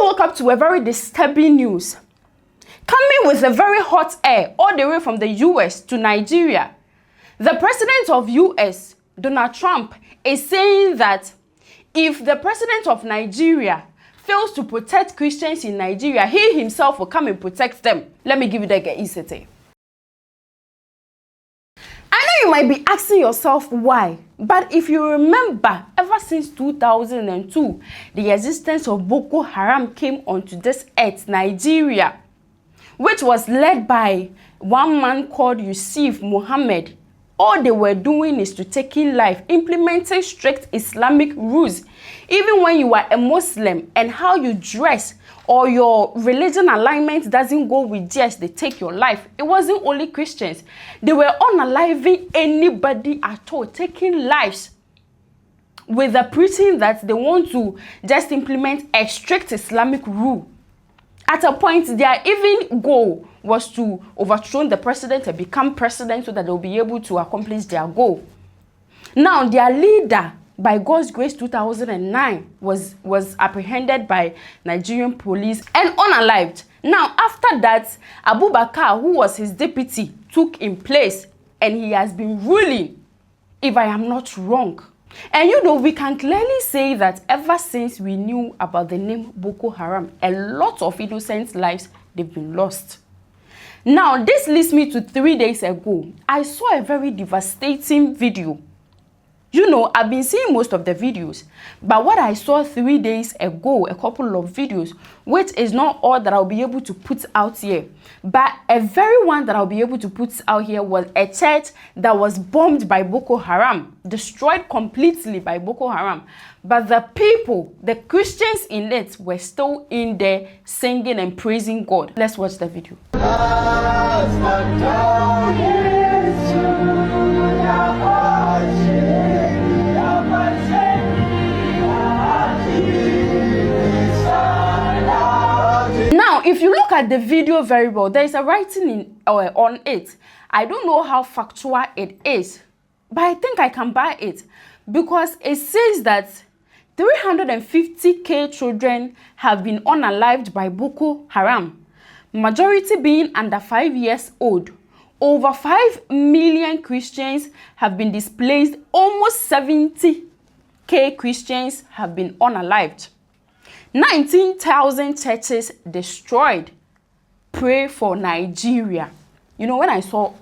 woke up to a very disturbing news. Coming with a very hot air all the way from the US to Nigeria. The president of US, Donald Trump, is saying that if the president of Nigeria fails to protect Christians in Nigeria, he himself will come and protect them. Let me give you the easy. I know you might be asking yourself why, but if you remember, ever since 2002, the existence of Boko Haram came onto this earth, Nigeria, which was led by one man called Yusuf Muhammad. All they were doing is to taking life, implementing strict Islamic rules. Even when you are a Muslim and how you dress or your religion alignment doesn't go with theirs, they take your life. It wasn't only Christians. They were unaliving anybody at all, taking lives with the preaching that they want to just implement a strict Islamic rule. At a point, their even goal was to overthrow the president and become president so that they'll be able to accomplish their goal. Now, their leader, by God's grace, 2009, was apprehended by Nigerian police and unalived. Now, after that, Abubakar, who was his deputy, took in place, and he has been ruling, if I am not wrong. And you know, we can clearly say that ever since we knew about the name Boko Haram, a lot of innocent lives, they've been lost. Now, this leads me to 3 days ago. I saw a very devastating video. You know, I've been seeing most of the videos, but what I saw 3 days ago, a couple of videos, which is not all that I'll be able to put out here, but a very one that I'll be able to put out here was a church that was bombed by Boko Haram, destroyed completely by Boko Haram. But the people, the Christians in it, were still in there singing and praising God. Let's watch the video. Now, if you look at the video very well, there is a writing on it. I don't know how factual it is, but I think I can buy it because it says that 350,000 children have been unalived by Boko Haram, majority being under 5 years old. Over 5 million Christians have been displaced. Almost 70,000 Christians have been unalived. 19,000 churches destroyed. Pray for Nigeria. You know, when I saw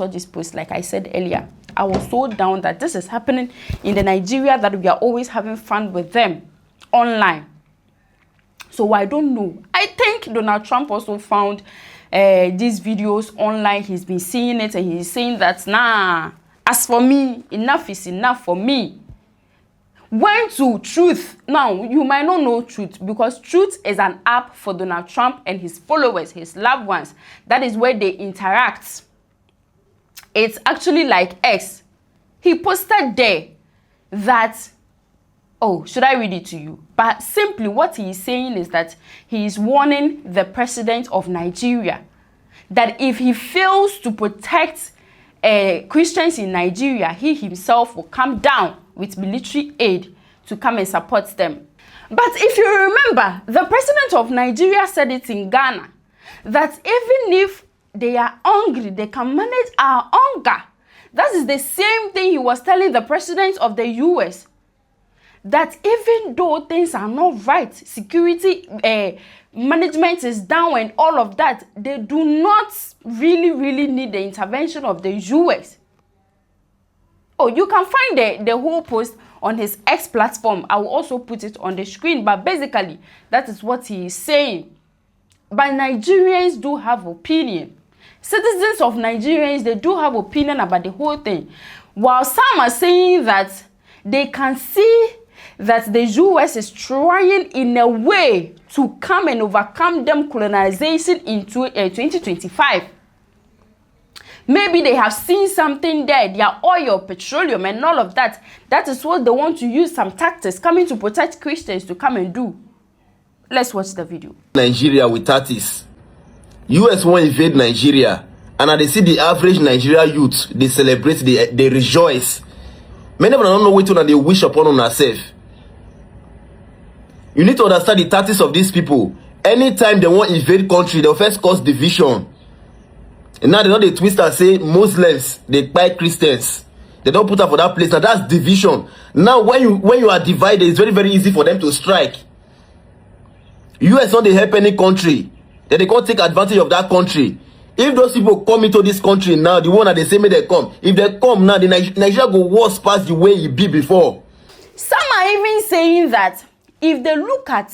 this post, like I said earlier, I was so down that this is happening in the Nigeria that we are always having fun with them online. So I don't know. I think Donald Trump also found these videos online. He's been seeing it and he's saying that, nah, as for me, enough is enough for me. Went to Truth. Now, you might not know Truth because Truth is an app for Donald Trump and his followers, his loved ones. That is where they interact. It's actually like X. He posted there that, oh, should I read it to you? But simply what he is saying is that he is warning the president of Nigeria that if he fails to protect Christians in Nigeria, he himself will come down with military aid to come and support them. But if you remember, the president of Nigeria said it in Ghana, that even if they are hungry, they can manage our hunger. That is the same thing he was telling the president of the US, that even though things are not right, security management is down and all of that, they do not really need the intervention of the US. Oh, you can find the whole post on his X platform. I will also put it on the screen, but basically that is what he is saying. But Nigerians do have opinion. Citizens of Nigerians, they do have opinion about the whole thing. While some are saying that they can see that the US is trying in a way to come and overcome them colonization into 2025. Maybe they have seen something there, their oil, petroleum, and all of that. That is what they want to use, some tactics coming to protect Christians to come and do. Let's watch the video. Nigeria with tactics. US won't invade Nigeria, and they see the average Nigeria youth, they celebrate, they rejoice. Many of them don't know what to do, they wish upon themselves. You need to understand the tactics of these people. Anytime they want to invade country, they'll first cause division. And now they know they twist and say Muslims, they buy Christians. They don't put up for that place. Now that's division. Now when you are divided, it's very, very easy for them to strike. US don't they help any country. Then they can't take advantage of that country. If those people come into this country now, the one that they say may they come. If they come now, the Nigeria go worse past the way it be before. Some are even saying that if they look at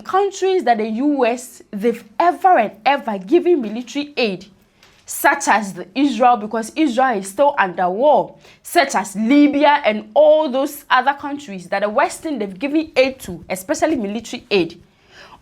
countries that the US, they've ever and ever given military aid, such as Israel, because Israel is still under war, such as Libya and all those other countries that the Western, they've given aid to, especially military aid.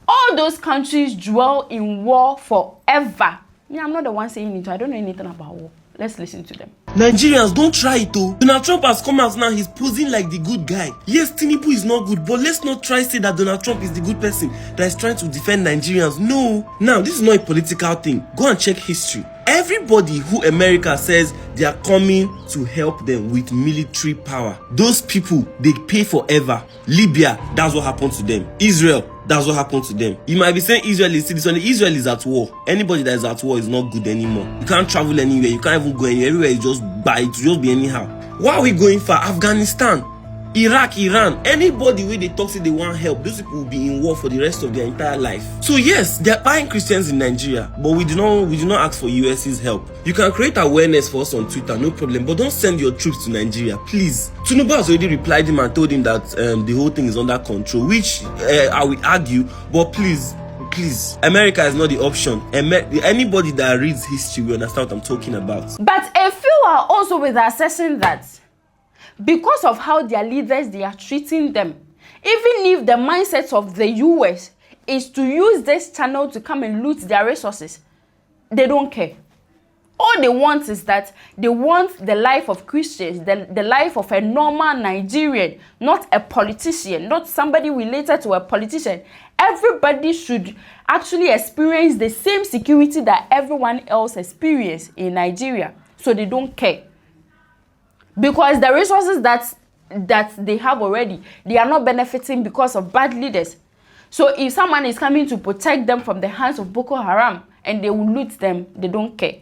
All those countries dwell in war forever. Yeah, I'm not the one saying it. I don't know anything about war. Let's listen to them. Nigerians, don't try it though. Donald Trump has come out now, he's posing like the good guy. Yes, Tinubu is not good, but let's not try to say that Donald Trump is the good person that is trying to defend Nigerians. No. Now, this is not a political thing. Go and check history. Everybody who America says they are coming to help them with military power, those people, they pay forever. Libya, that's what happened to them. Israel, that's what happened to them. You might be saying Israel is citizen. Israel is at war. Anybody that is at war is not good anymore. You can't travel anywhere. You can't even go anywhere. Everywhere is just by it. Just be anyhow. Why are we going for Afghanistan, Iraq, Iran? Anybody where they talk say they want help, those people will be in war for the rest of their entire life. So yes, they are buying Christians in Nigeria, but we do not ask for US's help. You can create awareness for us on Twitter, no problem, but don't send your troops to Nigeria, please. Tinubu has already replied him and told him that the whole thing is under control, which I will argue, but please, America is not the option. Anybody that reads history will understand what I'm talking about. But a few are also with assessing that because of how their leaders, they are treating them, even if the mindset of the US is to use this channel to come and loot their resources, they don't care. All they want is that they want the life of Christians, the life of a normal Nigerian, not a politician, not somebody related to a politician. Everybody should actually experience the same security that everyone else experiences in Nigeria. So they don't care. Because the resources that they have already, they are not benefiting because of bad leaders. So if someone is coming to protect them from the hands of Boko Haram and they will loot them, they don't care.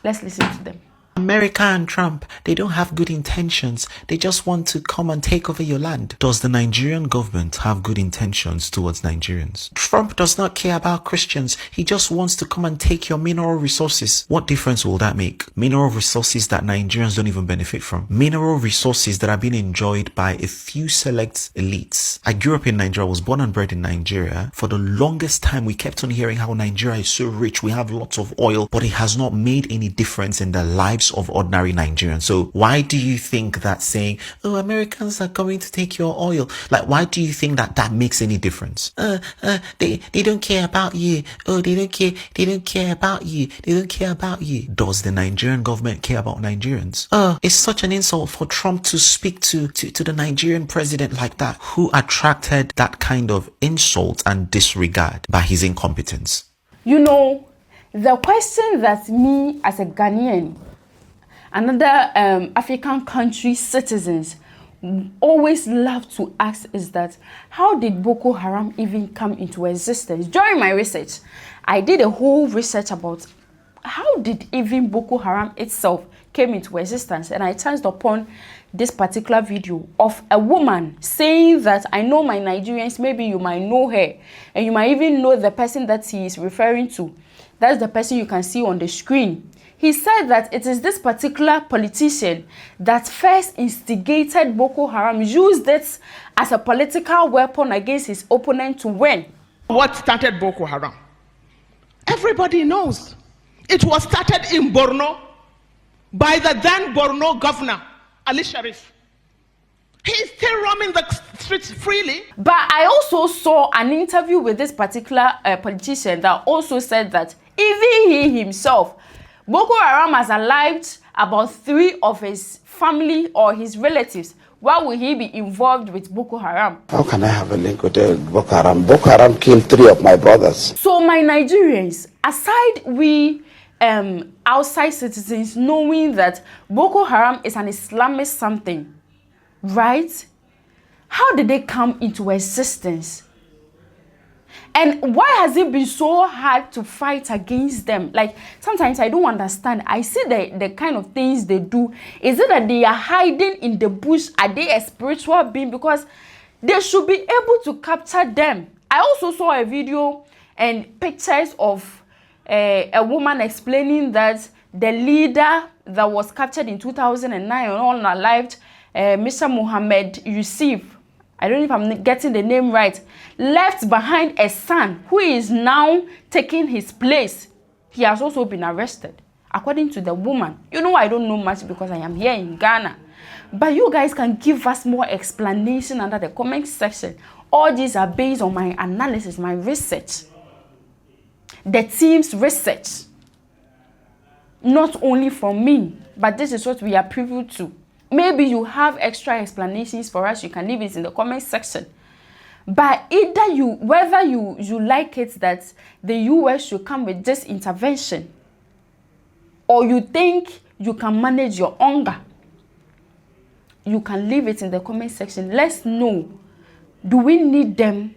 Let's listen to them. America and Trump, they don't have good intentions. They just want to come and take over your land. Does the Nigerian government have good intentions towards Nigerians? Trump does not care about Christians. He just wants to come and take your mineral resources. What difference will that make? Mineral resources that Nigerians don't even benefit from. Mineral resources that are being enjoyed by a few select elites. I grew up in Nigeria. I was born and bred in Nigeria. For the longest time, we kept on hearing how Nigeria is so rich. We have lots of oil, but it has not made any difference in the lives of ordinary Nigerians. So why do you think that saying, oh, Americans are coming to take your oil, like why do you think that makes any difference? They don't care about you. Oh, they don't care about you. They don't care about you. Does the Nigerian government care about Nigerians? It's such an insult for Trump to speak to the Nigerian president like that. Who attracted that kind of insult and disregard by his incompetence? You know, the question that me as a Ghanaian, another African country citizens always love to ask is that how did Boko Haram even come into existence? During my research, I did a whole research about how did even Boko Haram itself came into existence, and I chanced upon this particular video of a woman saying that I know my Nigerians, maybe you might know her, and you might even know the person that he is referring to. That's the person you can see on the screen. He said that it is this particular politician that first instigated Boko Haram, used it as a political weapon against his opponent to win. What started Boko Haram? Everybody knows. It was started in Borno by the then Borno governor, Ali Sharif. He is still roaming the streets freely. But I also saw an interview with this particular politician that also said that even he himself, Boko Haram has allowed about 3 of his family or his relatives. Why will he be involved with Boko Haram? How can I have a link with Boko Haram? Boko Haram killed 3 of my brothers. So my Nigerians, aside we outside citizens knowing that Boko Haram is an Islamist something, right? How did they come into existence? And why has it been so hard to fight against them? Like, sometimes I don't understand. I see the kind of things they do. Is it that they are hiding in the bush? Are they a spiritual being? Because they should be able to capture them. I also saw a video and pictures of a woman explaining that the leader that was captured in 2009 and unalived, Mr. Mohammed Yusuf, I don't know if I'm getting the name right, left behind a son who is now taking his place. He has also been arrested, according to the woman. You know, I don't know much because I am here in Ghana. But you guys can give us more explanation under the comment section. All these are based on my analysis, my research. The team's research. Not only from me, but this is what we are privy to. Maybe you have extra explanations for us. You can leave it in the comment section. But either whether you like it that the US should come with this intervention, or you think you can manage your hunger, you can leave it in the comment section. Let's know. Do we need them?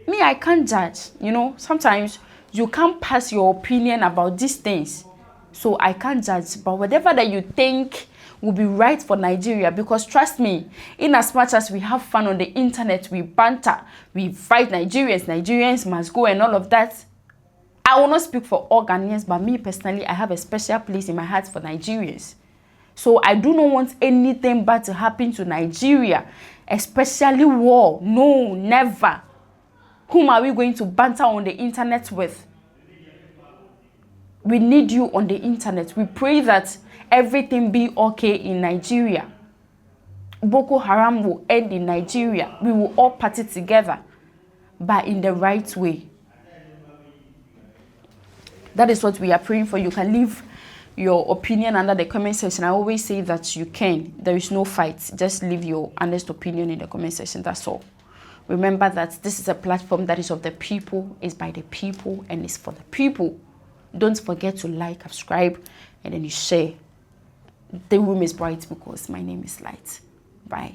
Me, I can't judge. You know, sometimes you can't pass your opinion about these things. So I can't judge. But whatever that you think will be right for Nigeria, because trust me, in as much as we have fun on the internet, we banter, we fight Nigerians must go and all of that. I will not speak for all Ghanaians, but me personally, I have a special place in my heart for Nigerians. So I do not want anything bad to happen to Nigeria, especially war. No, never. Whom are we going to banter on the internet with? We need you on the internet. We pray that everything be okay in Nigeria. Boko Haram will end in Nigeria. We will all party together, but in the right way. That is what we are praying for. You can leave your opinion under the comment section. I always say that you can. There is no fight. Just leave your honest opinion in the comment section. That's all. Remember that this is a platform that is of the people, is by the people, and is for the people. Don't forget to like, subscribe, and then you share. The room is bright because my name is Light. Bye.